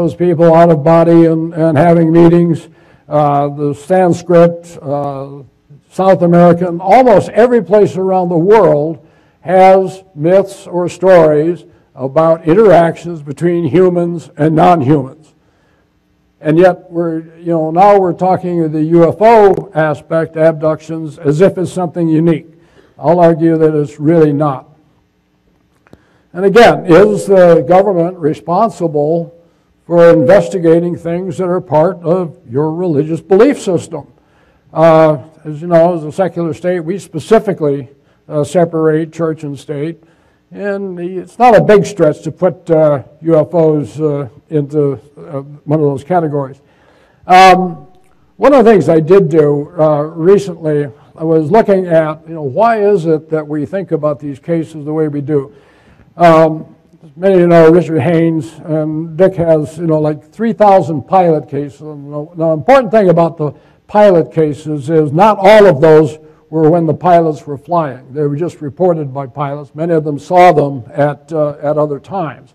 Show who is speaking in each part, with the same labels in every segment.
Speaker 1: those people out of body and having meetings. The Sanskrit, South American, almost every place around the world has myths or stories about interactions between humans and non-humans. And yet now we're talking of the UFO aspect, abductions, as if it's something unique. I'll argue that it's really not. And again, is the government responsible for investigating things that are part of your religious belief system? As you know, as a secular state, we specifically separate church and state. And it's not a big stretch to put UFOs into one of those categories. One of the things I did do recently, I was looking at, why is it that we think about these cases the way we do? Many of you know Richard Haynes, and Dick has, like 3,000 pilot cases. Now, the important thing about the pilot cases is not all of those were when the pilots were flying. They were just reported by pilots. Many of them saw them at other times.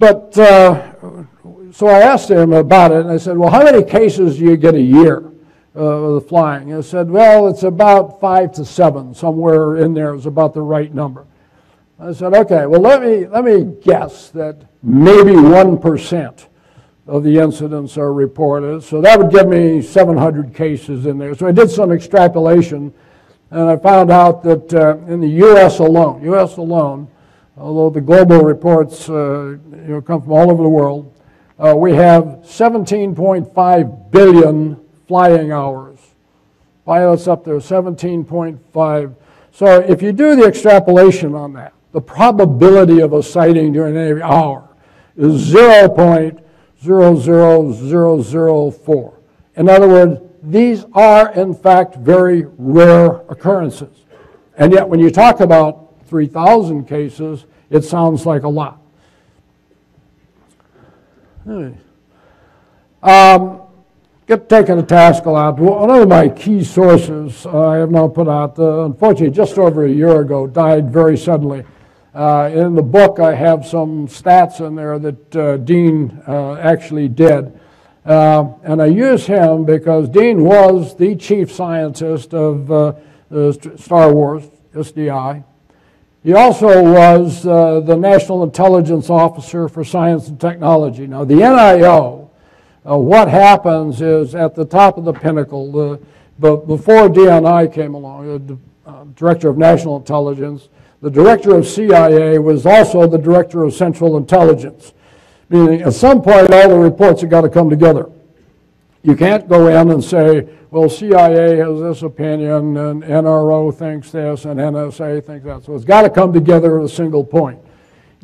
Speaker 1: But, so I asked him about it, and I said, well, how many cases do you get a year of flying? And he said, well, it's about 5 to 7, somewhere in there is about the right number. I said, okay, well, let me guess that maybe 1% of the incidents are reported. So that would give me 700 cases in there. So I did some extrapolation, and I found out that in the U.S. alone, although the global reports come from all over the world, we have 17.5 billion flying hours. Pilots up there, 17.5. So if you do the extrapolation on that, the probability of a sighting during any hour is 0.00004. In other words, these are in fact very rare occurrences. And yet when you talk about 3,000 cases, it sounds like a lot. Get taken to task a lot. One of my key sources I have now put out, unfortunately just over a year ago, died very suddenly. In the book I have some stats in there that Dean actually did. And I use him because Dean was the chief scientist of Star Wars, SDI. He also was the National Intelligence Officer for Science and Technology. Now the NIO, what happens is at the top of the pinnacle, but before DNI came along, the Director of National Intelligence, the Director of CIA was also the Director of Central Intelligence, meaning at some point all the reports have got to come together. You can't go in and say, well, CIA has this opinion, and NRO thinks this, and NSA thinks that. So it's got to come together at a single point.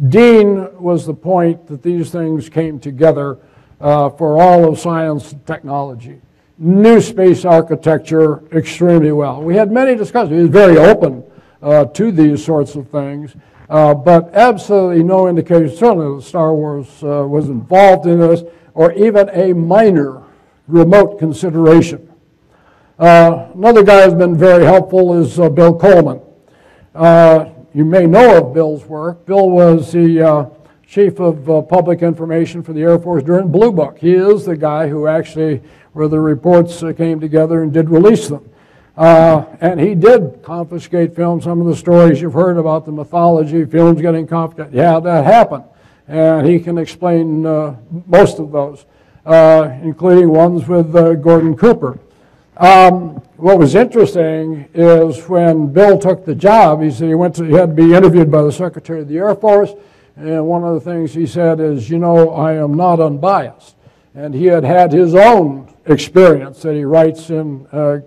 Speaker 1: Dean was the point that these things came together for all of science and technology. New space architecture extremely well. We had many discussions. He was very open to these sorts of things, but absolutely no indication, certainly that Star Wars was involved in this, or even a minor remote consideration. Another guy who's been very helpful is Bill Coleman. You may know of Bill's work. Bill was the Chief of Public Information for the Air Force during Blue Book. He is the guy who actually, where the reports came together and did release them. And he did confiscate films. Some of the stories you've heard about the mythology, films getting confiscated, yeah, that happened. And he can explain most of those, including ones with Gordon Cooper. What was interesting is when Bill took the job, he said he had to be interviewed by the Secretary of the Air Force, and one of the things he said is, I am not unbiased. And he had had his own experience that he writes in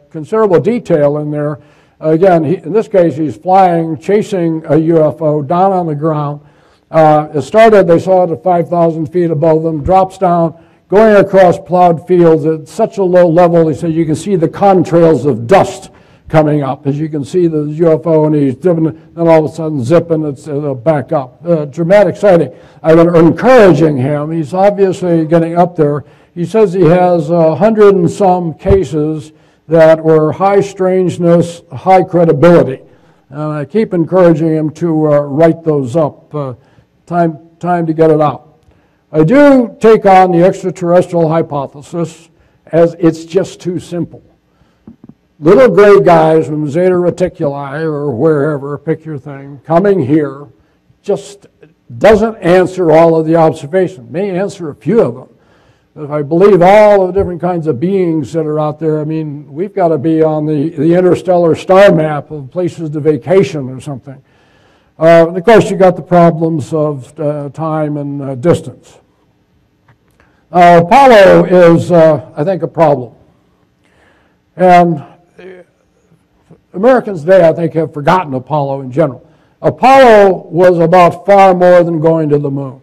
Speaker 1: considerable detail in there. Again, in this case, he's flying, chasing a UFO down on the ground. It started, they saw it at 5,000 feet above them, drops down, going across plowed fields at such a low level, he said you can see the contrails of dust coming up. As you can see the UFO, and he's zipping, then all of a sudden zipping, it's back up. Dramatic sighting. I've been encouraging him. He's obviously getting up there. He says he has 100 and some cases that were high strangeness, high credibility. And I keep encouraging him to write those up. Time to get it out. I do take on the extraterrestrial hypothesis as it's just too simple. Little gray guys from Zeta Reticuli or wherever, pick your thing, coming here just doesn't answer all of the observations. May answer a few of them. But if I believe all of the different kinds of beings that are out there, I mean, we've got to be on the interstellar star map of places to vacation or something. And of course, you got the problems of time and distance. Apollo is, I think, a problem. And Americans today, I think, have forgotten Apollo in general. Apollo was about far more than going to the moon.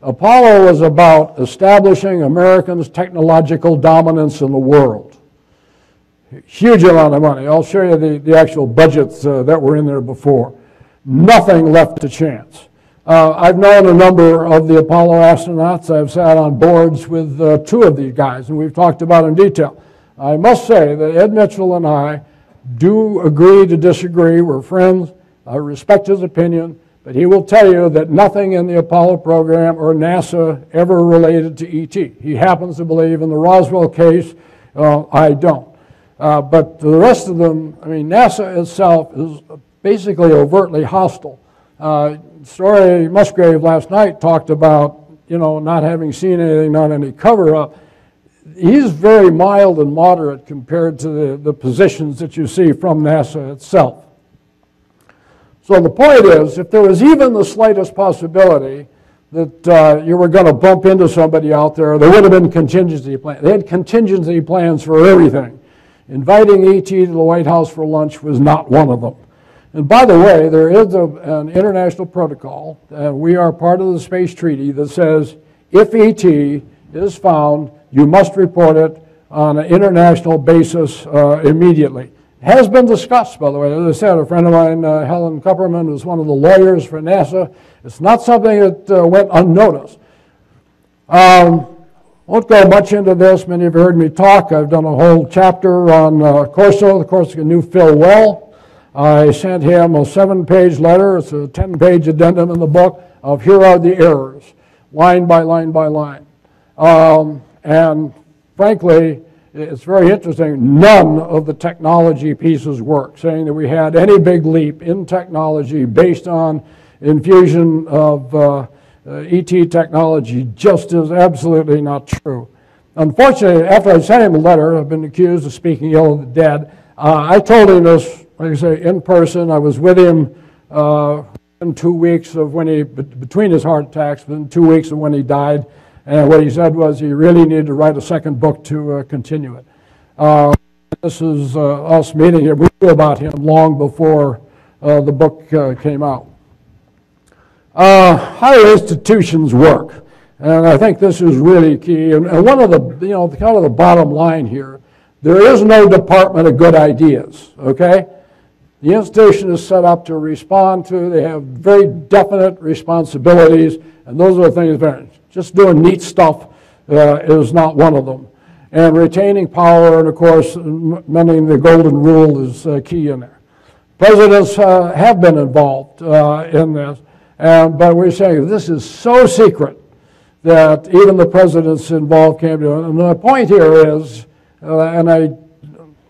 Speaker 1: Apollo was about establishing Americans' technological dominance in the world. Huge amount of money. I'll show you the actual budgets that were in there before. Nothing left to chance. I've known a number of the Apollo astronauts. I've sat on boards with two of these guys, and we've talked about it in detail. I must say that Ed Mitchell and I do agree to disagree. We're friends. I respect his opinion, but he will tell you that nothing in the Apollo program or NASA ever related to ET. He happens to believe in the Roswell case. I don't. But the rest of them, I mean, NASA itself is basically overtly hostile. Story Musgrave last night talked about, you know, not having seen anything, not any cover-up. He's very mild and moderate compared to the positions that you see from NASA itself. So the point is, if there was even the slightest possibility that you were going to bump into somebody out there, there would have been contingency plans. They had contingency plans for everything. Inviting ET to the White House for lunch was not one of them. And by the way, there is an international protocol, and we are part of the space treaty that says if ET is found, you must report it on an international basis immediately. It has been discussed, by the way. As I said, a friend of mine, Helen Kupperman, was one of the lawyers for NASA. It's not something that went unnoticed. Won't go much into this. Many of you heard me talk. I've done a whole chapter on Corso, the Corsica New Phil Well. I sent him a 7-page letter. It's a 10-page addendum in the book of here are the errors, line by line by line. And frankly, it's very interesting. None of the technology pieces work, saying that we had any big leap in technology based on infusion of ET technology just is absolutely not true. Unfortunately, after I sent him a letter, I've been accused of speaking ill of the dead. I told him this, like I say, in person. I was with him in 2 weeks of when he, between his heart attacks, within 2 weeks of when he died. And what he said was he really needed to write a second book to continue it. This is us meeting here. We knew about him long before the book came out. How institutions work. And I think this is really key. And one of the, you know, kind of the bottom line here, there is no Department of Good Ideas, okay? The institution is set up to respond to, they have very definite responsibilities, and those are the things that just doing neat stuff is not one of them. And retaining power, and of course, mending the golden rule is key in there. Presidents have been involved in this, but we're saying this is so secret that even the presidents involved can't do it. And the point here is, and I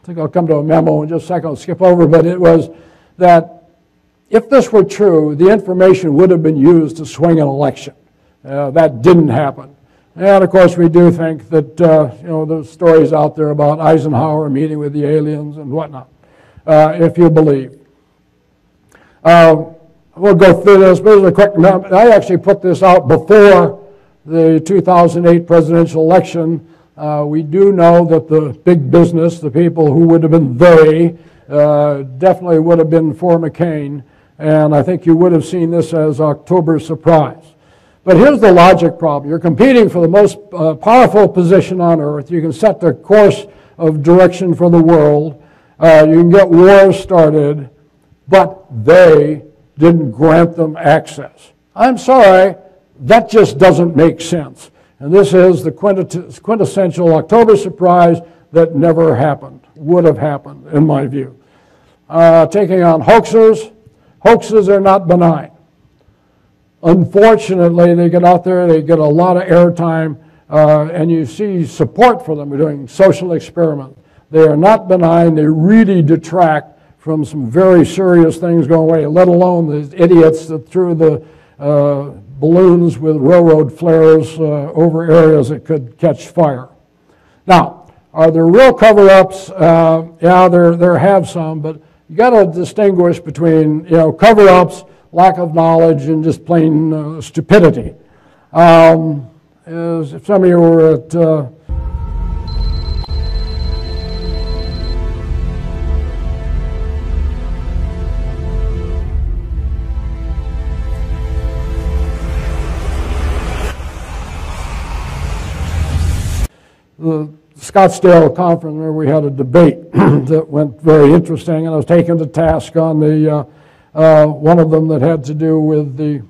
Speaker 1: think I'll come to a memo in just a second, I'll skip over, but it was that if this were true, the information would have been used to swing an election. That didn't happen. And of course, we do think that, you know, there's stories out there about Eisenhower meeting with the aliens and whatnot, if you believe. We'll go through this, but as a quick note, I actually put this out before the 2008 presidential election. We do know that the big business, the people who would have been they, definitely would have been for McCain, and I think you would have seen this as October's surprise. But here's the logic problem. You're competing for the most powerful position on earth. You can set the course of direction for the world. You can get wars started, but they didn't grant them access. I'm sorry, that just doesn't make sense. And this is the quintessential October surprise that never happened, would have happened, in my view. Taking on hoaxers. Hoaxes are not benign. Unfortunately, they get out there, they get a lot of airtime, and you see support for them. We're doing social experiments. They are not benign. They really detract from some very serious things going away, let alone the idiots that threw the balloons with railroad flares over areas that could catch fire. Now, are there real cover-ups? Yeah, there have some, but you got to distinguish between cover-ups, lack of knowledge, and just plain stupidity. If some of you were at the Scottsdale conference where we had a debate that went very interesting, and I was taken to task on the one of them that had to do with the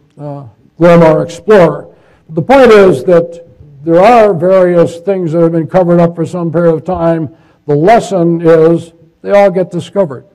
Speaker 1: Glomar Explorer. The point is that there are various things that have been covered up for some period of time. The lesson is they all get discovered.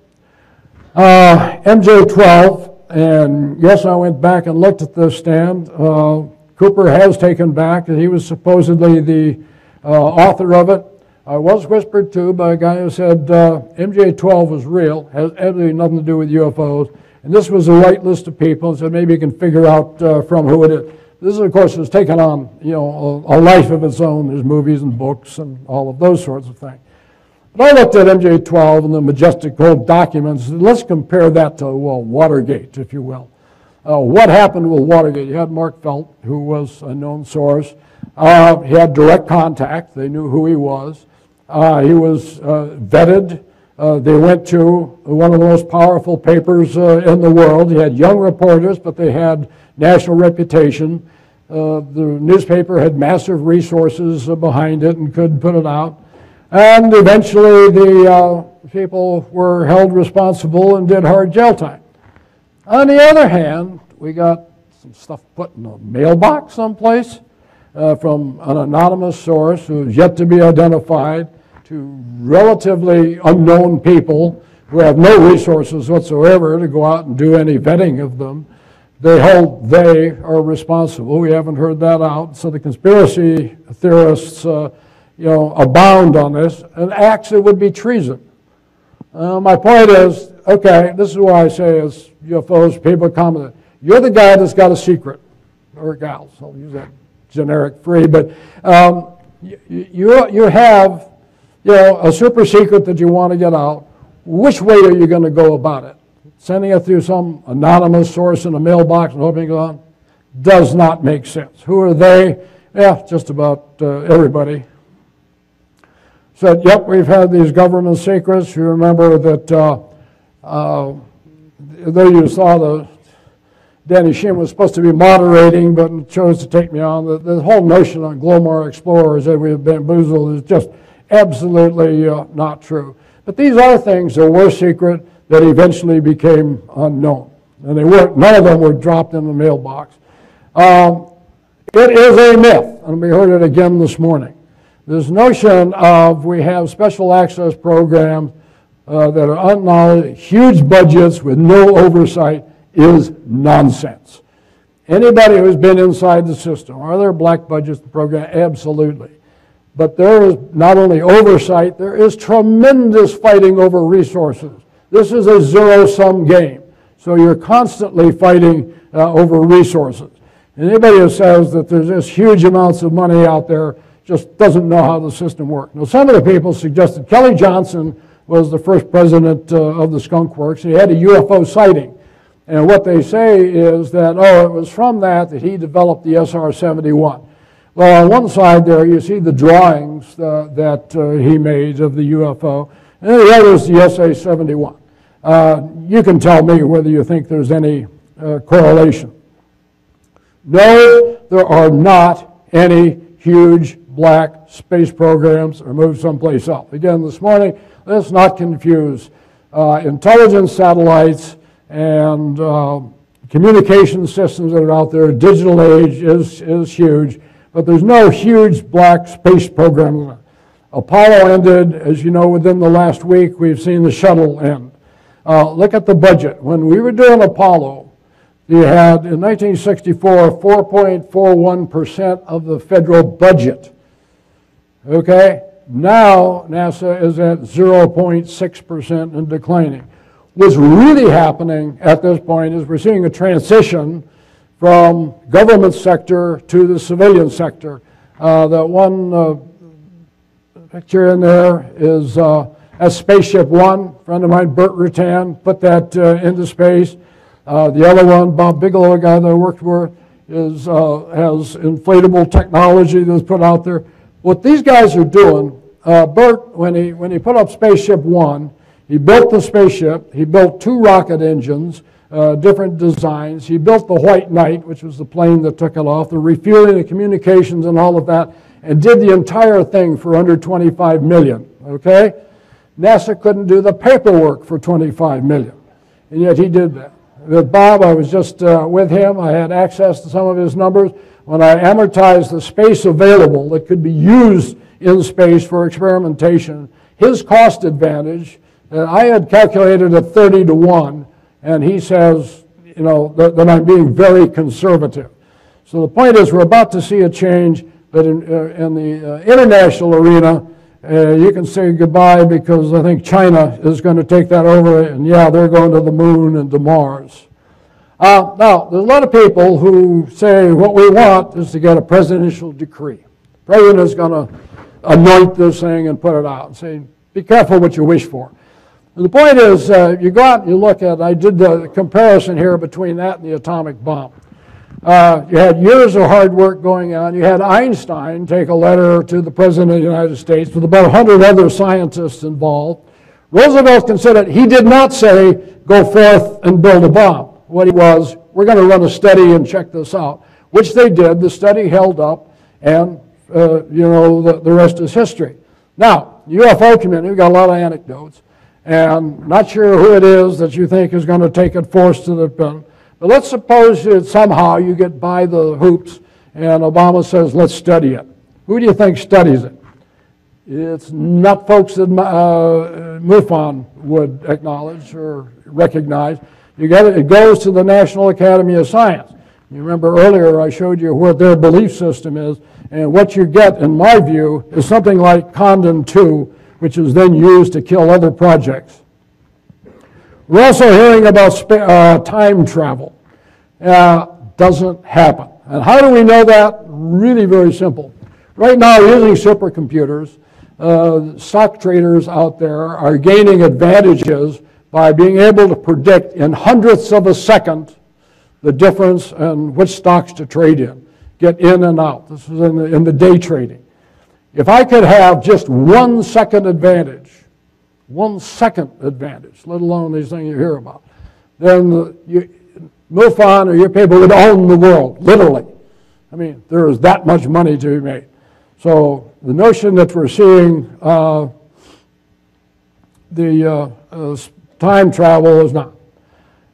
Speaker 1: MJ12, and yes, I went back and looked at this stand. Cooper has taken back that he was supposedly the author of it. I was whispered to by a guy who said MJ12 was real, has absolutely nothing to do with UFOs, and this was the right list of people, and said maybe you can figure out from who it is. This, of course, has taken on a life of its own. There's movies and books and all of those sorts of things. But I looked at MJ12 and the majestic gold documents, and let's compare that to, well, Watergate, if you will. What happened with Watergate? You had Mark Felt, who was a known source. He had direct contact. They knew who he was. He was vetted. They went to one of the most powerful papers in the world. He had young reporters, but they had national reputation. The newspaper had massive resources behind it and could put it out. And eventually the people were held responsible and did hard jail time. On the other hand, we got some stuff put in a mailbox someplace from an anonymous source who is yet to be identified, to relatively unknown people who have no resources whatsoever to go out and do any vetting of them. They hold they are responsible. We haven't heard that out. So the conspiracy theorists abound on this, and actually would be treason. My point is, okay, this is why I say as UFOs, people comment, you're the guy that's got a secret, or gals, I'll use that generic free, but you have a super secret that you want to get out. Which way are you going to go about it? Sending it through some anonymous source in a mailbox and hoping it goes on does not make sense. Who are they? Yeah, just about everybody. Said, yep, we've had these government secrets. You remember that there you saw the Danny Shim was supposed to be moderating, but chose to take me on. The whole notion on Glomar Explorers that we have bamboozled is just absolutely not true. But these are things that were secret that eventually became unknown. And they weren't, none of them were dropped in the mailbox. It is a myth, and we heard it again this morning. This notion of we have special access programs that are unknowledgeable, huge budgets with no oversight is nonsense. Anybody who's been inside the system, are there black budgets in the program? Absolutely. But there is not only oversight, there is tremendous fighting over resources. This is a zero-sum game. So you're constantly fighting over resources. And anybody who says that there's just huge amounts of money out there just doesn't know how the system works. Now, some of the people suggested Kelly Johnson was the first president of the Skunk Works, and he had a UFO sighting. And what they say is that, oh, it was from that he developed the SR-71. Well, on one side there, you see the drawings that he made of the UFO, and the other is the SA-71. You can tell me whether you think there's any correlation. No, there are not any huge black space programs or moved someplace else. Again, this morning, let's not confuse intelligence satellites and communication systems that are out there. Digital age is huge, but there's no huge black space program. Apollo ended, as you know, within the last week. We've seen the shuttle end. Look at the budget. When we were doing Apollo, he had, in 1964, 4.41% of the federal budget. Okay? Now, NASA is at 0.6% and declining. What's really happening at this point is we're seeing a transition from government sector to the civilian sector. That one picture in there is that's Spaceship One. A friend of mine, Burt Rutan, put that into space. The other one, Bob Bigelow, a guy that I worked with, has inflatable technology that's put out there. What these guys are doing, Burt, when he put up Spaceship One, he built the spaceship, he built 2 rocket engines, different designs. He built the White Knight, which was the plane that took it off, the refueling, the communications, and all of that, and did the entire thing for under $25 million, okay? NASA couldn't do the paperwork for $25 million, and yet he did that. With Bob, I was just with him. I had access to some of his numbers. When I amortized the space available that could be used in space for experimentation, his cost advantage, I had calculated at 30 to 1, and he says, you know, that I'm being very conservative. So the point is, we're about to see a change, but in the international arena, you can say goodbye because I think China is going to take that over, and yeah, they're going to the moon and to Mars. Now, there's a lot of people who say what we want is to get a presidential decree. The president is going to anoint this thing and put it out and say, be careful what you wish for. And the point is, you go out and you look at, I did the comparison here between that and the atomic bomb. You had years of hard work going on. You had Einstein take a letter to the President of the United States with about 100 other scientists involved. Roosevelt considered, he did not say, go forth and build a bomb. What he was, we're going to run a study and check this out, which they did. The study held up, and you know, the rest is history. Now, UFO community, we've got a lot of anecdotes, and not sure who it is that you think is going to take it force to the pin. But let's suppose that somehow you get by the hoops and Obama says, let's study it. Who do you think studies it? It's not folks that MUFON would acknowledge or recognize. It goes to the National Academy of Science. You remember earlier I showed you what their belief system is, and what you get, in my view, is something like Condon 2, which is then used to kill other projects. We're also hearing about time travel. Doesn't happen. And how do we know that? Really very simple. Right now, using supercomputers, stock traders out there are gaining advantages by being able to predict in hundredths of a second the difference in which stocks to trade in, get in and out. This is in the day trading. If I could have just 1 second advantage, 1 second advantage, let alone these things you hear about, then MUFON or your people would own the world, literally. I mean, there is that much money to be made. So the notion that we're seeing time travel is not.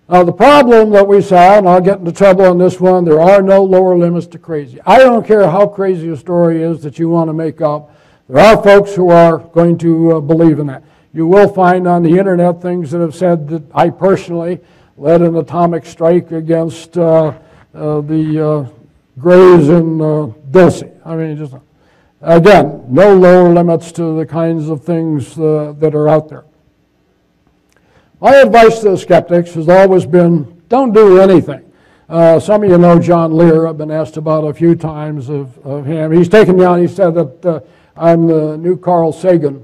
Speaker 1: Now the problem that we saw, and I'll get into trouble on this one, there are no lower limits to crazy. I don't care how crazy a story is that you want to make up. There are folks who are going to believe in that. You will find on the internet things that have said that I personally led an atomic strike against the Greys in Dulce. I mean, just again, no lower limits to the kinds of things that are out there. My advice to the skeptics has always been, don't do anything. Some of you know John Lear. I've been asked about a few times of him. He's taken me on. He said that I'm the new Carl Sagan.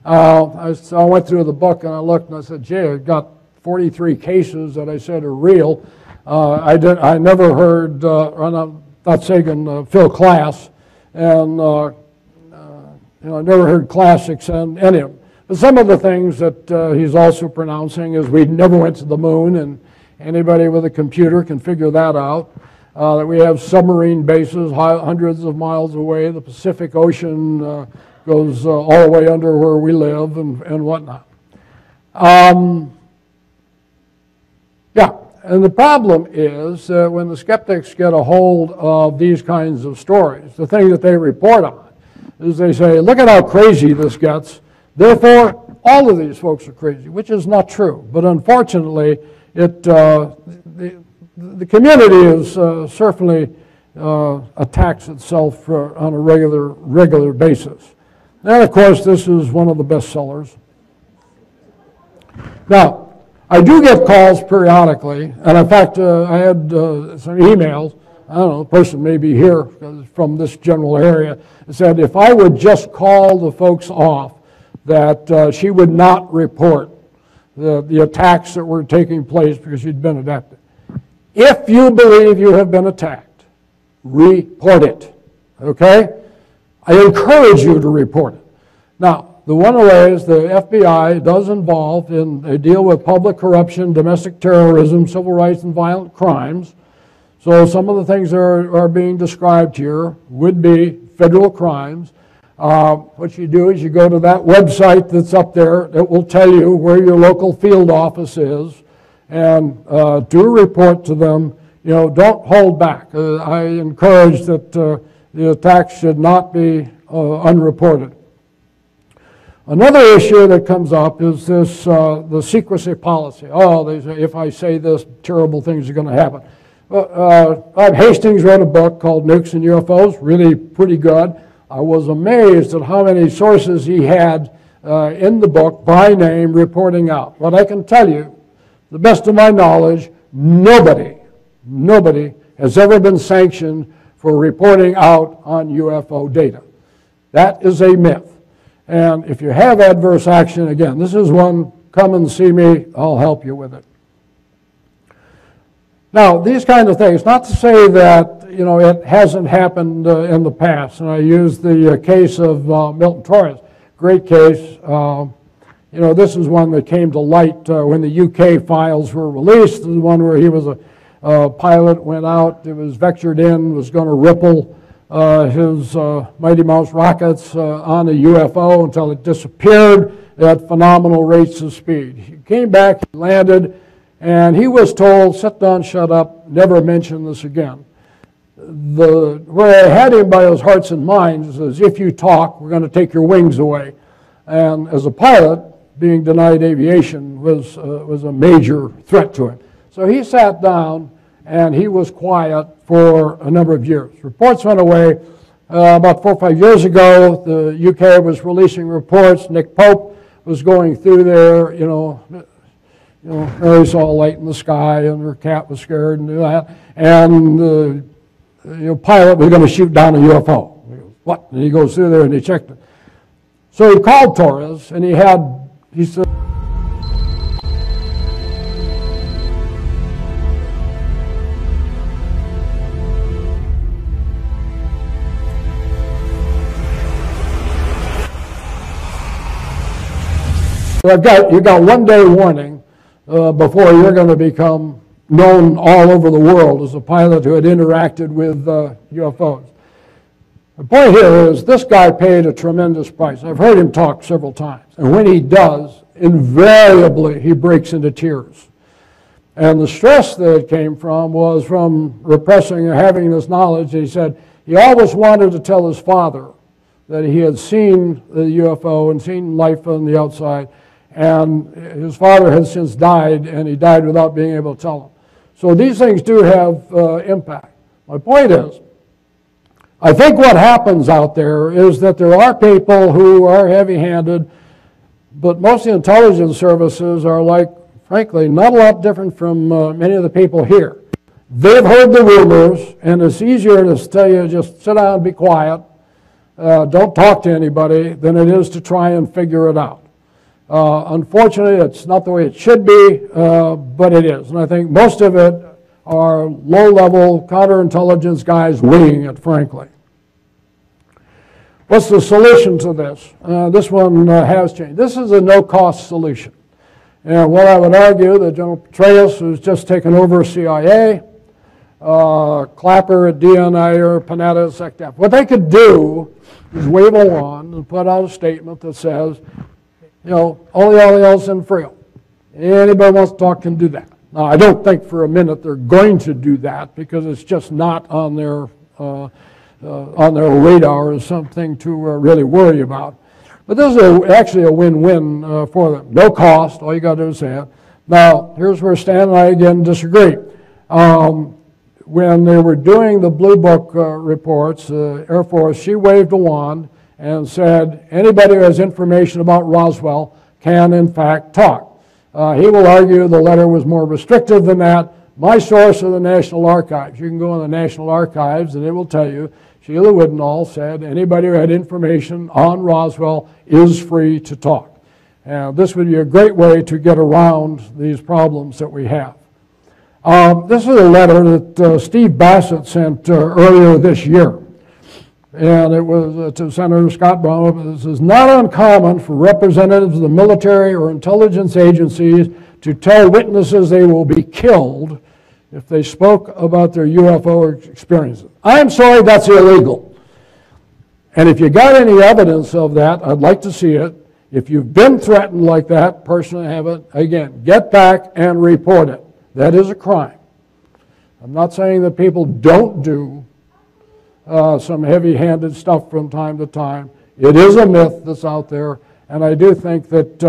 Speaker 1: So I went through the book and I looked and I said, gee, I've got 43 cases that I said are real. I never heard, not Sagan, Phil Klass, and I never heard classics and any of them. But some of the things that he's also pronouncing is we never went to the moon, and anybody with a computer can figure that out. That we have submarine bases hundreds of miles away. The Pacific Ocean goes all the way under where we live and whatnot. Yeah, and the problem is when the skeptics get a hold of these kinds of stories, the thing that they report on is they say, look at how crazy this gets. Therefore, all of these folks are crazy, which is not true. But unfortunately, the the community is certainly attacks itself on a regular basis. And of course, this is one of the bestsellers. Now, I do get calls periodically, and in fact, I had some emails. I don't know, the person may be here from this general area, said if I would just call the folks off, that she would not report the attacks that were taking place because she'd been abducted. If you believe you have been attacked, report it, okay? I encourage you to report it. Now, the one of the ways the FBI does involve in they deal with public corruption, domestic terrorism, civil rights, and violent crimes. So some of the things that are being described here would be federal crimes. What you do is you go to that website that's up there that will tell you where your local field office is, and do a report to them. You know, don't hold back. I encourage that the attacks should not be unreported. Another issue that comes up is this, the secrecy policy. Oh, they say, if I say this, terrible things are going to happen. Hastings wrote a book called Nukes and UFOs, really pretty good. I was amazed at how many sources he had in the book by name reporting out. But I can tell you, to the best of my knowledge, nobody has ever been sanctioned for reporting out on UFO data. That is a myth. And if you have adverse action, again, this is one, come and see me, I'll help you with it. Now, these kinds of things, not to say that, you know, it hasn't happened in the past. And I use the case of Milton Torres, great case. You know, this is one that came to light when the UK files were released. This is one where he was a pilot, went out, it was vectored in, was going to ripple his Mighty Mouse rockets on a UFO until it disappeared at phenomenal rates of speed. He came back, he landed, and he was told, sit down, shut up, never mention this again. Where I had him by his hearts and minds is, if you talk, we're going to take your wings away. And as a pilot, being denied aviation was a major threat to him. So he sat down and he was quiet for a number of years. Reports went away. About 4 or 5 years ago, the UK was releasing reports. Nick Pope was going through there, you know, Mary saw a light in the sky and her cat was scared and that. And the pilot was going to shoot down a UFO. He goes, what? And he goes through there and he checked it. So he called Torres and he said, you got 1 day warning before you're going to become known all over the world as a pilot who had interacted with UFOs. The point here is this guy paid a tremendous price. I've heard him talk several times. And when he does, invariably he breaks into tears. And the stress that it came from was from repressing or having this knowledge. He said he always wanted to tell his father that he had seen the UFO and seen life on the outside. And his father had since died, and he died without being able to tell him. So these things do have impact. My point is, I think what happens out there is that there are people who are heavy-handed, but most of the intelligence services are like, frankly, not a lot different from many of the people here. They've heard the rumors, and it's easier to tell you just sit down and be quiet, don't talk to anybody, than it is to try and figure it out. Unfortunately, it's not the way it should be, but it is. And I think most of it are low-level counterintelligence guys winging it, frankly. What's the solution to this? This one has changed. This is a no-cost solution. And what I would argue that General Petraeus, who's just taken over CIA, Clapper at DNI or Panetta at SecDef, what they could do is wave a wand and put out a statement that says, you know, only aliens and frail. Anybody wants to talk can do that. Now, I don't think for a minute they're going to do that because it's just not on their radar or something to really worry about. But this is actually a win-win for them. No cost. All you got to do is say it. Now, here's where Stan and I again disagree. When they were doing the Blue Book reports, Air Force, she waved a wand and said, anybody who has information about Roswell can, in fact, talk. He will argue the letter was more restrictive than that. My source are the National Archives. You can go in the National Archives and it will tell you, Sheila Widenall said, anybody who had information on Roswell is free to talk. And this would be a great way to get around these problems that we have. This is a letter that Steve Bassett sent earlier this year. And it was to Senator Scott Brown. This is not uncommon for representatives of the military or intelligence agencies to tell witnesses they will be killed if they spoke about their UFO experiences. I'm sorry, that's illegal. And if you got any evidence of that, I'd like to see it. If you've been threatened like that, personally have it, again, get back and report it. That is a crime. I'm not saying that people don't do some heavy-handed stuff from time to time. It is a myth that's out there, and I do think that,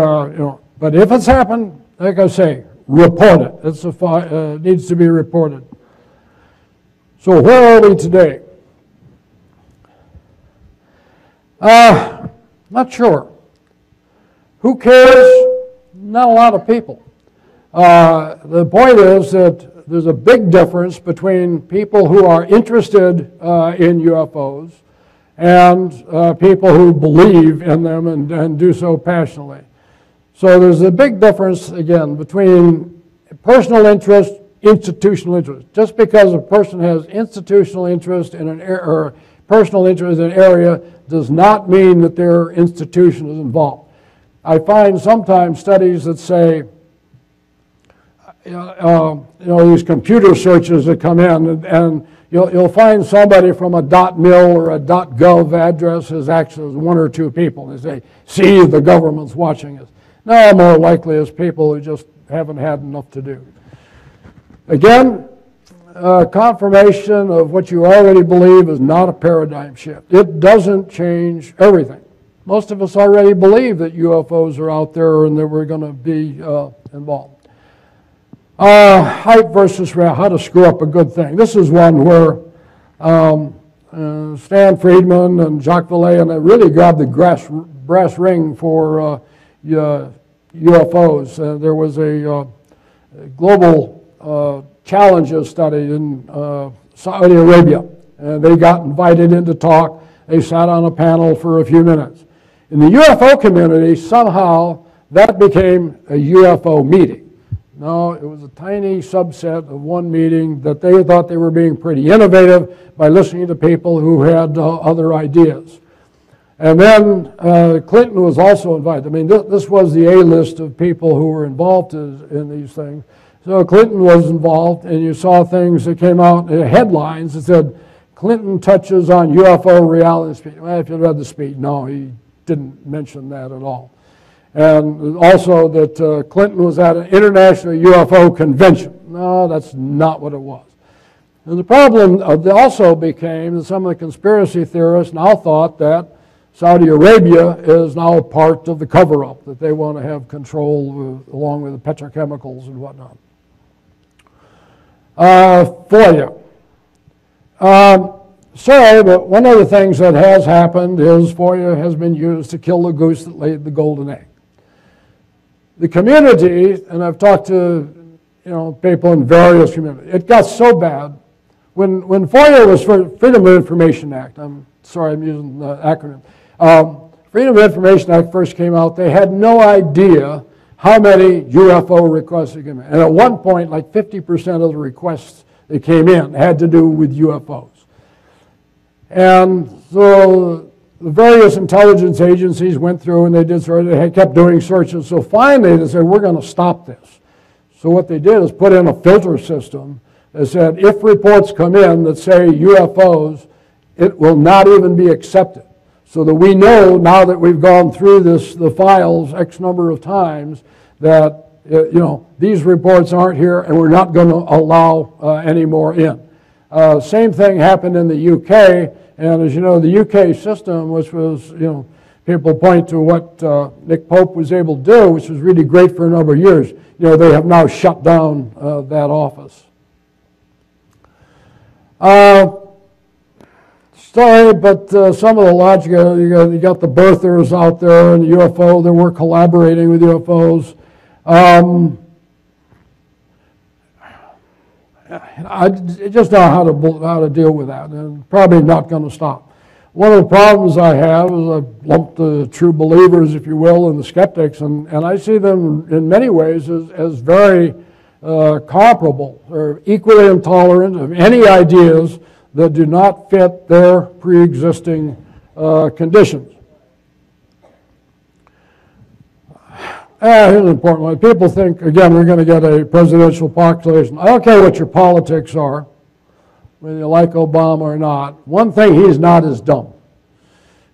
Speaker 1: but if it's happened, like I say, report it. It needs to be reported. So where are we today? Not sure. Who cares? Not a lot of people. The point is that there's a big difference between people who are interested in UFOs and people who believe in them and do so passionately. So there's a big difference, again, between personal interest, institutional interest. Just because a person has institutional interest in an area or personal interest in an area does not mean that their institution is involved. I find sometimes studies that say, these computer searches that come in, and you'll find somebody from a .mil or a .gov address is actually one or two people. They say, see, the government's watching us. No, more likely it's people who just haven't had enough to do. Again, confirmation of what you already believe is not a paradigm shift. It doesn't change everything. Most of us already believe that UFOs are out there and that we're going to be involved. Hype versus how to screw up a good thing. This is one where Stan Friedman and Jacques Vallée, and they really grabbed the brass ring for UFOs. There was a global challenges study in Saudi Arabia, and they got invited in to talk. They sat on a panel for a few minutes. In the UFO community, somehow that became a UFO meeting. No, it was a tiny subset of one meeting that they thought they were being pretty innovative by listening to people who had other ideas. And then Clinton was also invited. I mean, this was the A-list of people who were involved in these things. So Clinton was involved, and you saw things that came out in headlines that said, Clinton touches on UFO reality speech. Well, if you read the speech, no, he didn't mention that at all. And also that Clinton was at an international UFO convention. No, that's not what it was. And the problem also became that some of the conspiracy theorists now thought that Saudi Arabia is now part of the cover-up, that they want to have control along with the petrochemicals and whatnot. FOIA. Sorry, but one of the things that has happened is FOIA has been used to kill the goose that laid the golden egg. The community, and I've talked to people in various communities, it got so bad. When FOIA was for Freedom of Information Act, I'm sorry I'm using the acronym, Freedom of Information Act first came out, they had no idea how many UFO requests came in. And at one point, like 50% of the requests that came in had to do with UFOs. And so the various intelligence agencies went through and they kept doing searches. So finally they said, we're going to stop this. So what they did is put in a filter system that said, if reports come in that say UFOs, it will not even be accepted. So that we know, now that we've gone through the files X number of times, that these reports aren't here and we're not going to allow any more in. Same thing happened in the UK, and as you know, the UK system, which was, people point to what Nick Pope was able to do, which was really great for a number of years. They have now shut down that office. Sorry, but some of the logic, you got the birthers out there and the UFO, they were collaborating with UFOs. I just don't know how to deal with that, and probably not going to stop. One of the problems I have is I've lumped the true believers, if you will, and the skeptics, and I see them in many ways as very comparable or equally intolerant of any ideas that do not fit their pre-existing conditions. Here's an important one. People think, again, we're going to get a presidential population. I don't care what your politics are, whether you like Obama or not. One thing he's not is dumb.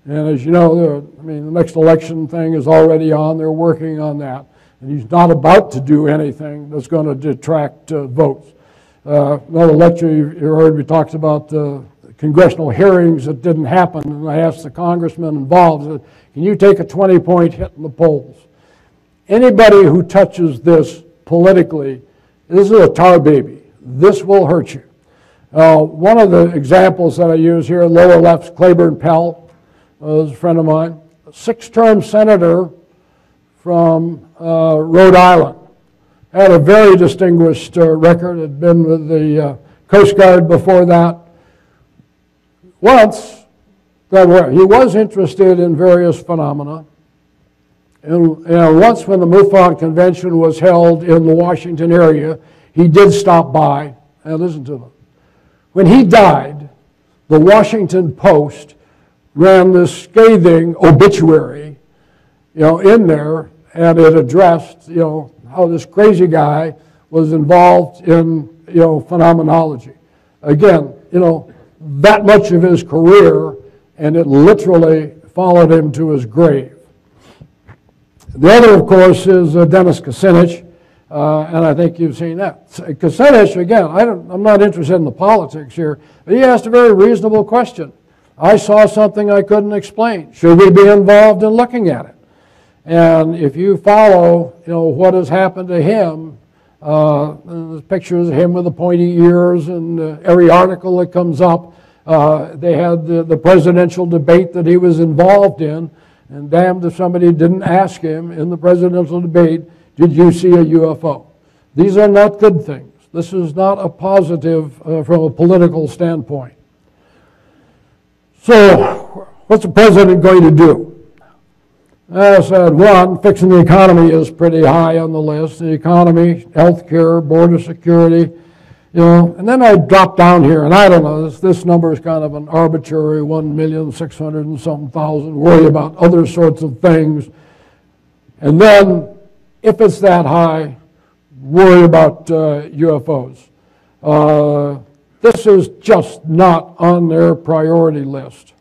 Speaker 1: And as you know, the next election thing is already on. They're working on that. And he's not about to do anything that's going to detract votes. Another lecture you heard, we talked about congressional hearings that didn't happen. And I asked the congressman involved, can you take a 20-point hit in the polls? Anybody who touches this politically, this is a tar baby. This will hurt you. One of the examples that I use here, lower left, Claiborne Pell, is a friend of mine, a 6-term senator from Rhode Island. Had a very distinguished record, had been with the Coast Guard before that. Once, he was interested in various phenomena. And once when the MUFON convention was held in the Washington area, he did stop by and listen to them. When he died, the Washington Post ran this scathing obituary, in there, and it addressed, how this crazy guy was involved in, phenomenology. Again, that much of his career, and it literally followed him to his grave. The other, of course, is Dennis Kucinich, and I think you've seen that. Kucinich, again, I'm not interested in the politics here, but he asked a very reasonable question. I saw something I couldn't explain. Should we be involved in looking at it? And if you follow, what has happened to him, there's pictures of him with the pointy ears, and every article that comes up, they had the presidential debate that he was involved in, and damned if somebody didn't ask him in the presidential debate, did you see a UFO? These are not good things. This is not a positive from a political standpoint. So, what's the president going to do? As I said, one, fixing the economy is pretty high on the list. The economy, health care, border security, and then I drop down here, and I don't know, this number is kind of an arbitrary 1,600,000 and something thousand, worry about other sorts of things. And then, if it's that high, worry about UFOs. This is just not on their priority list.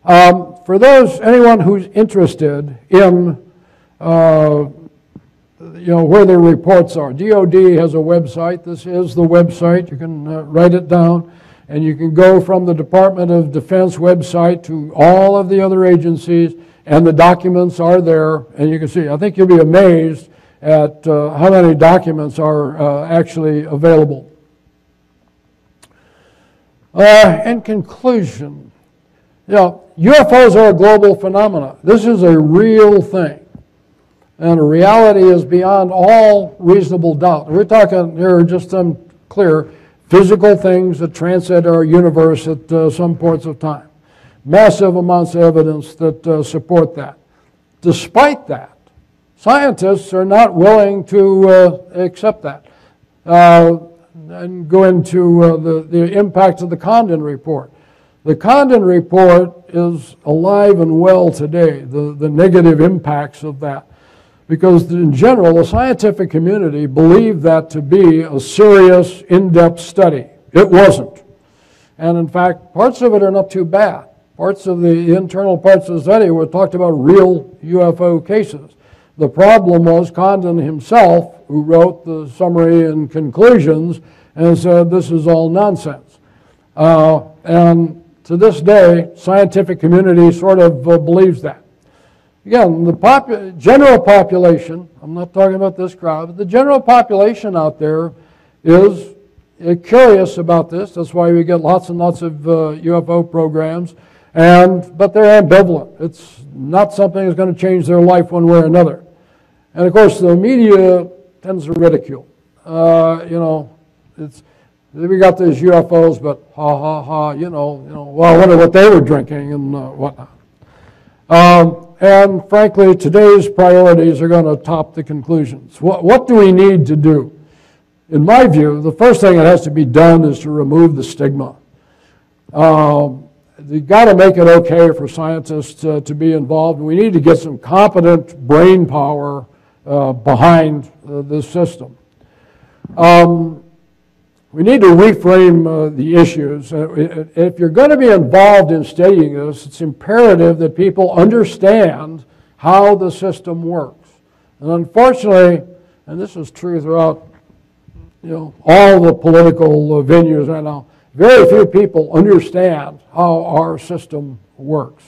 Speaker 1: For anyone who's interested in where their reports are. DOD has a website. This is the website. You can write it down, and you can go from the Department of Defense website to all of the other agencies, and the documents are there, and you can see. I think you'll be amazed at how many documents are actually available. In conclusion, UFOs are a global phenomenon. This is a real thing. And reality is beyond all reasonable doubt. We're talking here, just to be clear, physical things that transcend our universe at some points of time. Massive amounts of evidence that support that. Despite that, scientists are not willing to accept that. And go into the impact of the Condon Report. The Condon Report is alive and well today, the negative impacts of that. Because in general, the scientific community believed that to be a serious, in-depth study. It wasn't. And in fact, parts of it are not too bad. Parts of the internal parts of the study were talked about real UFO cases. The problem was Condon himself, who wrote the summary and conclusions, and said this is all nonsense. And to this day, scientific community sort of believes that. Again, the general population, I'm not talking about this crowd, but the general population out there is curious about this. That's why we get lots and lots of UFO programs. But they're ambivalent. It's not something that's going to change their life one way or another. And of course, the media tends to ridicule. We got these UFOs, but ha ha ha, well, I wonder what they were drinking and whatnot. And frankly, today's priorities are going to top the conclusions. What do we need to do? In my view, the first thing that has to be done is to remove the stigma. You've got to make it okay for scientists to be involved. We need to get some competent brain power behind this system. We need to reframe the issues. If you're going to be involved in studying this, it's imperative that people understand how the system works. And unfortunately, and this is true throughout all the political venues right now, very few people understand how our system works.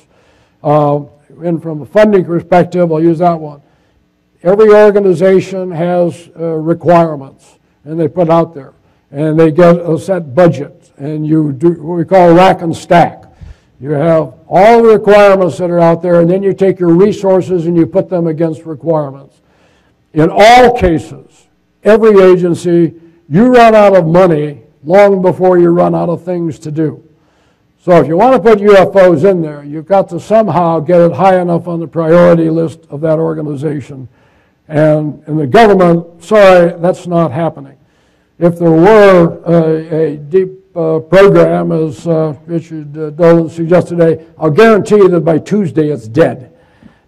Speaker 1: And from a funding perspective, I'll use that one. Every organization has requirements, and they put out there. And they get a set budget, and you do what we call rack and stack. You have all the requirements that are out there, and then you take your resources and you put them against requirements. In all cases, every agency, you run out of money long before you run out of things to do. So if you want to put UFOs in there, you've got to somehow get it high enough on the priority list of that organization. And in the government, sorry, that's not happening. If there were a deep program, as Richard Dolan suggested today, I'll guarantee you that by Tuesday it's dead.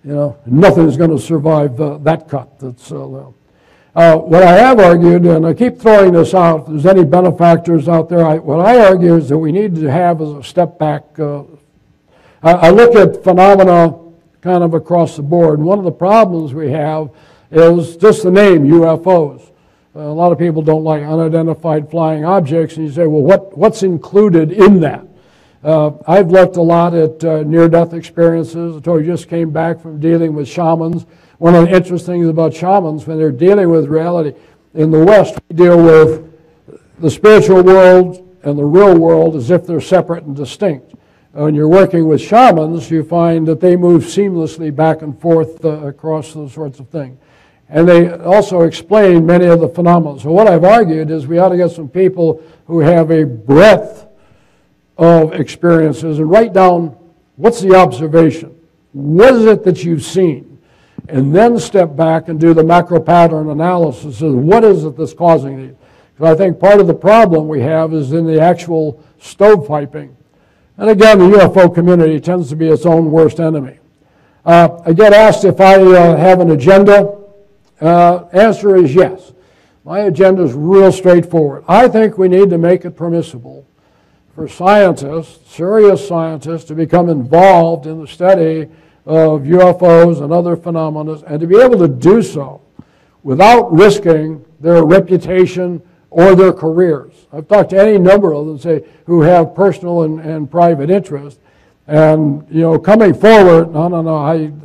Speaker 1: Nothing is going to survive that cut. That's what I have argued, and I keep throwing this out, if there's any benefactors out there, what I argue is that we need to have as a step back. I look at phenomena kind of across the board, and one of the problems we have is just the name, UFOs. A lot of people don't like unidentified flying objects, and you say, well, what's included in that? I've looked a lot at near-death experiences. I told you, just came back from dealing with shamans. One of the interesting things about shamans, when they're dealing with reality, in the West, we deal with the spiritual world and the real world as if they're separate and distinct. When you're working with shamans, you find that they move seamlessly back and forth across those sorts of things. And they also explain many of the phenomena. So what I've argued is we ought to get some people who have a breadth of experiences and write down what's the observation, what is it that you've seen, and then step back and do the macro pattern analysis of what is it that's causing these. Because I think part of the problem we have is in the actual stovepiping. And again, the UFO community tends to be its own worst enemy. I get asked if I have an agenda. Answer is yes. My agenda is real straightforward. I think we need to make it permissible for scientists, serious scientists, to become involved in the study of UFOs and other phenomena, and to be able to do so without risking their reputation or their careers. I've talked to any number of them, who have personal and private interest, and coming forward, no,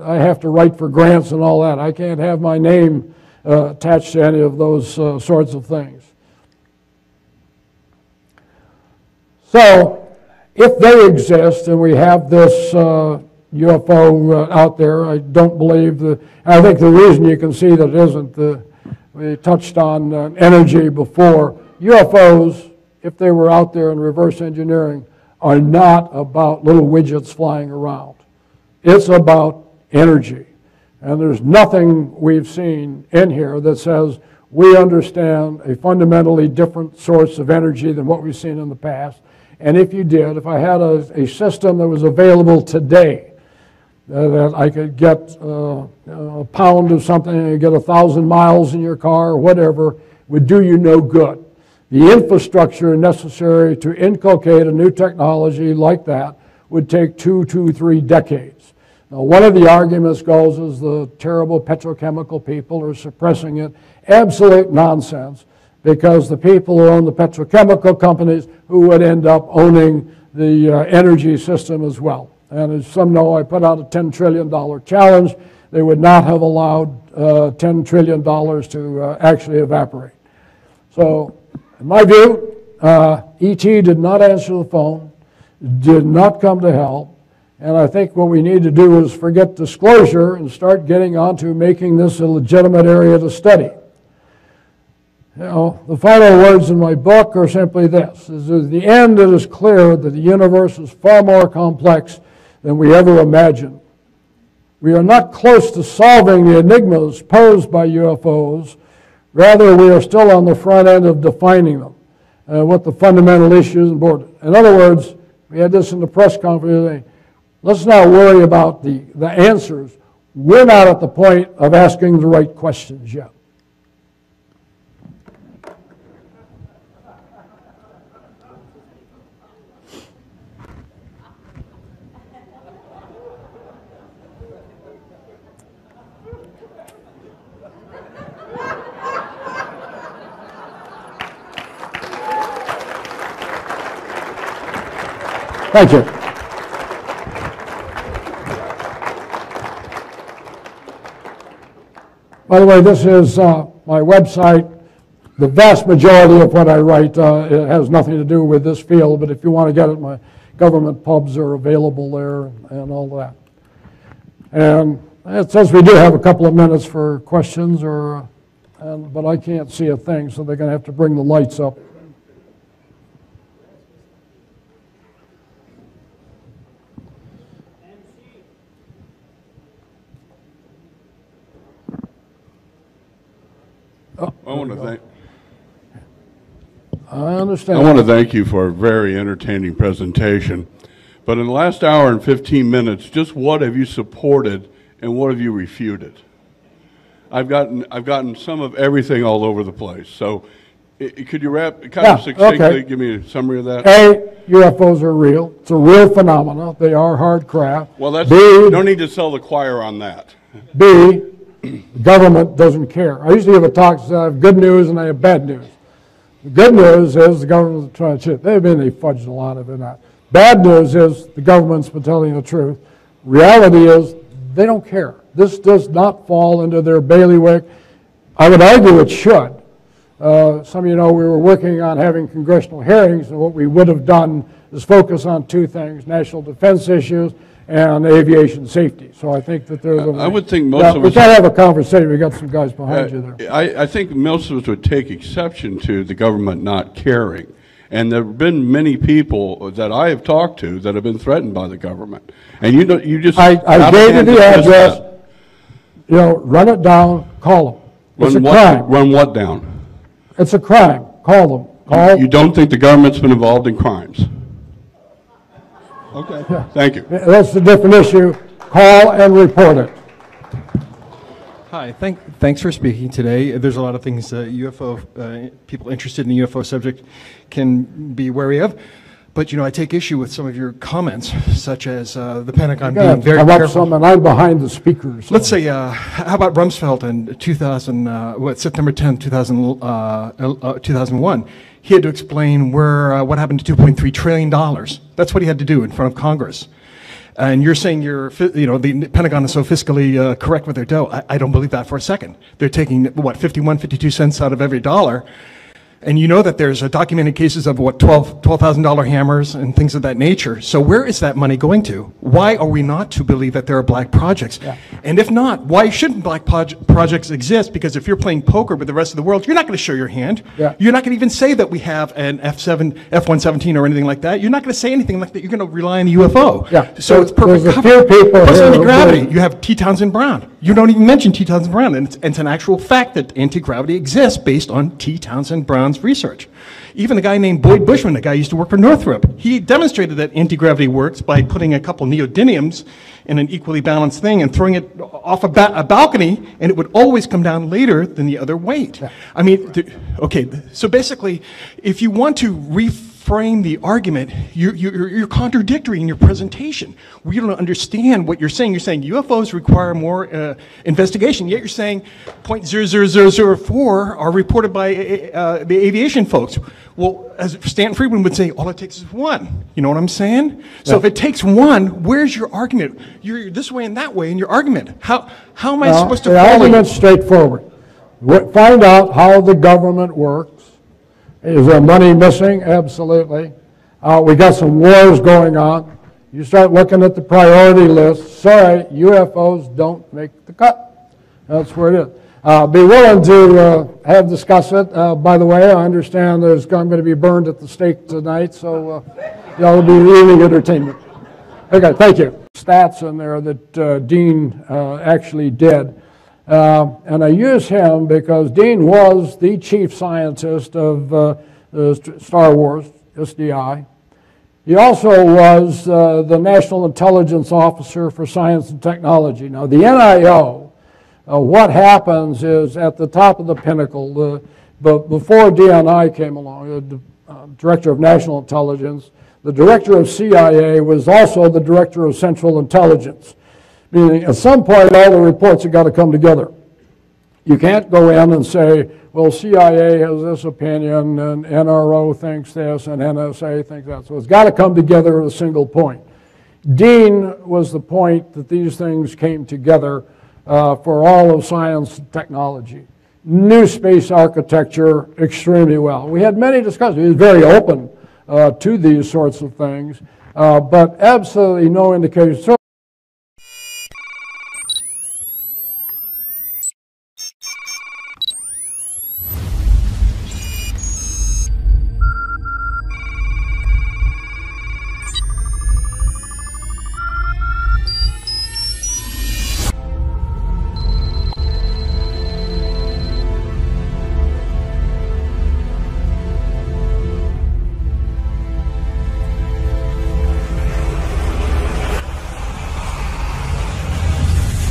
Speaker 1: I have to write for grants and all that. I can't have my name attached to any of those sorts of things. So, if they exist and we have this UFO out there, I don't believe I think the reason you can see that it isn't, we touched on energy before. UFOs, if they were out there in reverse engineering, are not about little widgets flying around. It's about energy. And there's nothing we've seen in here that says we understand a fundamentally different source of energy than what we've seen in the past. And if you did, if I had a system that was available today, that I could get a pound of something and get 1,000 miles in your car or whatever, would do you no good. The infrastructure necessary to inculcate a new technology like that would take 3 decades. Now, one of the arguments goes is the terrible petrochemical people are suppressing it. Absolute nonsense, because the people who own the petrochemical companies who would end up owning the energy system as well. And as some know, I put out a $10 trillion challenge. They would not have allowed $10 trillion to actually evaporate. So, in my view, E.T. did not answer the phone, did not come to help, and I think what we need to do is forget disclosure and start getting on to making this a legitimate area to study. You know, the final words in my book are simply this: is at the end it is clear that the universe is far more complex than we ever imagined. We are not close to solving the enigmas posed by UFOs. Rather, we are still on the front end of defining them, what the fundamental issues and board. In other words, we had this in the press conference today. Let's not worry about the answers. We're not at the point of asking the right questions yet. Thank you. By the way, this is my website. The vast majority of what I write it has nothing to do with this field, but if you want to get it, my government pubs are available there and all that. And it says we do have a couple of minutes for questions, but I can't see a thing, so they're going to have to bring the lights up. I understand.
Speaker 2: I want to thank you for a very entertaining presentation. But in the last hour and 15 minutes, just what have you supported and what have you refuted? I've gotten some of everything all over the place. So could you succinctly give me a summary of that?
Speaker 1: A, UFOs are real. It's a real phenomenon. They are hard craft.
Speaker 2: Well, that's, you don't need to sell the choir on that.
Speaker 1: B, the government doesn't care. I usually give a talk that I have good news and I have bad news. The good news is the government's trying to cheat. They fudged a lot of it out. Bad news is the government's been telling the truth. Reality is they don't care. This does not fall into their bailiwick. I would argue it should. Some of you know we were working on having congressional hearings, and what we would have done is focus on two things: national defense issues and aviation safety. So I think that there's
Speaker 2: I would think most of us...
Speaker 1: We can't have a conversation. We've got some guys behind you there.
Speaker 2: I think most of us would take exception to the government not caring. And there have been many people that I have talked to that have been threatened by the government. And you just...
Speaker 1: I gave you the address. You know, run it down, call them. It's a crime.
Speaker 2: Run what down?
Speaker 1: It's a crime. Call them.
Speaker 2: You don't think the government's been involved in crimes? Okay, yeah. Thank you.
Speaker 1: That's the different issue. Call and report it.
Speaker 3: Hi, thanks for speaking today. There's a lot of things UFO people interested in the UFO subject can be wary of, but you know I take issue with some of your comments, such as the Pentagon being very careful.
Speaker 1: And I'm behind the speakers. So.
Speaker 3: Let's say, how about Rumsfeld in September 10, 2001? He had to explain what happened to $2.3 trillion. That's what he had to do in front of Congress. And you're saying the Pentagon is so fiscally correct with their dough. I don't believe that for a second. They're taking, what, 51, 52 cents out of every dollar. And you know that there's documented cases of, what, $12,000 hammers and things of that nature. So where is that money going to? Why are we not to believe that there are black projects? Yeah. And if not, why shouldn't black projects exist? Because if you're playing poker with the rest of the world, you're not going to show your hand. Yeah. You're not going to even say that we have an F-117 or anything like that. You're not going to say anything like that. You're going to rely on the UFO. Yeah. So it's perfect cover. Plus anti-gravity. You have T. Townsend Brown. You don't even mention T. Townsend Brown. And it's an actual fact that anti-gravity exists based on T. Townsend Brown's research. Even a guy named Boyd Bushman, a guy who used to work for Northrop, he demonstrated that anti-gravity works by putting a couple neodymiums in an equally balanced thing and throwing it off a balcony, and it would always come down later than the other weight. Yeah. I mean, okay, so basically, if you want to reframe the argument, you're contradictory in your presentation. We don't understand what you're saying. You're saying UFOs require more investigation, yet you're saying 0.00004 are reported by the aviation folks. Well, as Stanton Friedman would say, all it takes is one. You know what I'm saying? So yeah. If it takes one, where's your argument? You're this way and that way in your argument. How am I supposed to follow?
Speaker 1: The argument's straightforward. Find out how the government works Is there money missing? Absolutely. We got some wars going on. You start looking at the priority list. Sorry, UFOs don't make the cut. That's where it is. Be willing to discuss it. By the way, I understand there's going to be burned at the stake tonight, so it'll be evening entertainment. Okay, thank you. Stats in there that Dean actually did. And I use him because Dean was the chief scientist of Star Wars, SDI. He also was the National Intelligence Officer for Science and Technology. Now, the NIO, what happens is at the top of the pinnacle, before DNI came along, the Director of National Intelligence, the Director of CIA was also the Director of Central Intelligence, meaning at some point all the reports have got to come together. You can't go in and say, well, CIA has this opinion, and NRO thinks this, and NSA thinks that. So it's got to come together at a single point. Dean was the point that these things came together for all of science and technology. New space architecture extremely well. We had many discussions. He was very open to these sorts of things, but absolutely no indication.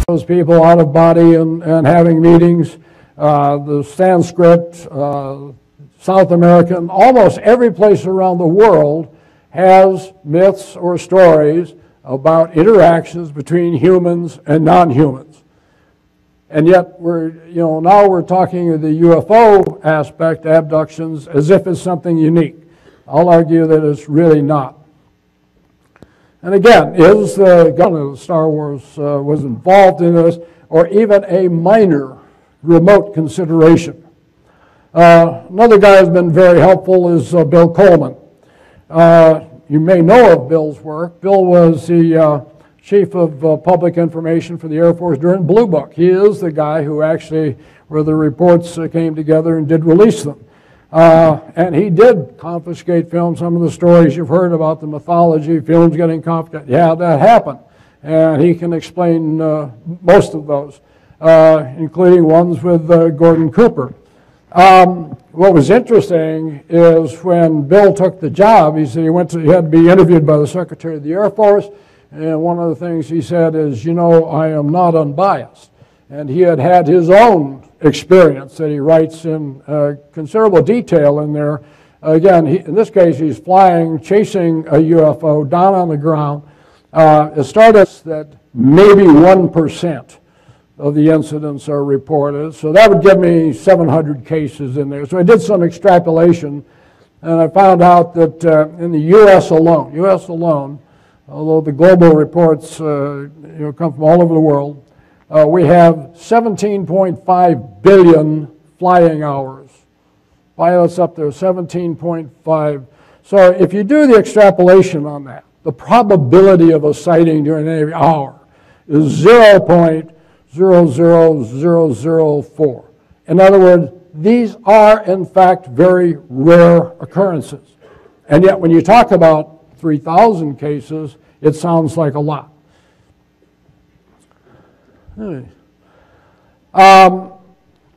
Speaker 1: Those people out of body and having meetings, the Sanskrit, South American, almost every place around the world has myths or stories about interactions between humans and non-humans. And yet now we're talking of the UFO aspect, abductions, as if it's something unique. I'll argue that it's really not. And again, is the government of Star Wars was involved in this, or even a minor remote consideration? Another guy who's been very helpful is Bill Coleman. You may know of Bill's work. Bill was the chief of public information for the Air Force during Blue Book. He is the guy who actually, where the reports came together and did release them. And he did confiscate films. Some of the stories you've heard about the mythology, films getting confiscated. Yeah, that happened. And he can explain most of those, including ones with Gordon Cooper. What was interesting is when Bill took the job, he said he had to be interviewed by the Secretary of the Air Force. And one of the things he said is, I am not unbiased. And he had had his own experience that he writes in considerable detail in there. Again, in this case, he's chasing a UFO down on the ground. It started that maybe 1% of the incidents are reported. So that would give me 700 cases in there. So I did some extrapolation, and I found out that in the U.S. alone, although the global reports come from all over the world, we have 17.5 billion flying hours. Pilots up there, 17.5. So if you do the extrapolation on that, the probability of a sighting during any hour is 0.00004. In other words, these are in fact very rare occurrences. And yet when you talk about 3,000 cases, it sounds like a lot.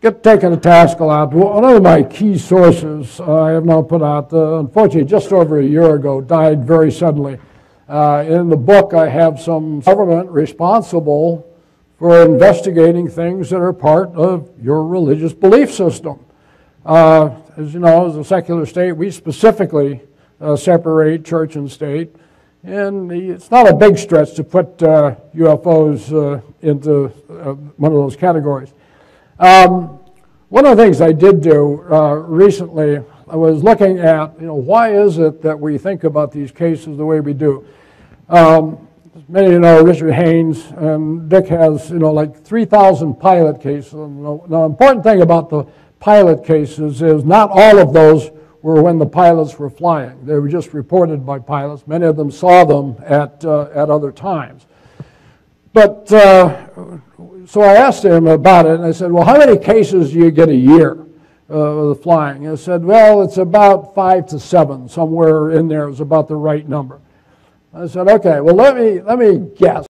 Speaker 1: Get taken to task a lot. One of my key sources I have now put out, unfortunately just over a year ago, died very suddenly. In the book I have some government responsible for investigating things that are part of your religious belief system. As you know, as a secular state, we specifically separate church and state. And it's not a big stretch to put UFOs into one of those categories. One of the things I did do recently, I was looking at, why is it that we think about these cases the way we do? Many of you know Richard Haynes, and Dick has, like 3,000 pilot cases. Now, the important thing about the pilot cases is not all of those were when the pilots were flying. They were just reported by pilots. Many of them saw them at other times. But, so I asked him about it, and I said, well, how many cases do you get a year with the flying? And he said, well, it's about 5 to 7, somewhere in there is about the right number. I said, okay, well, let me guess.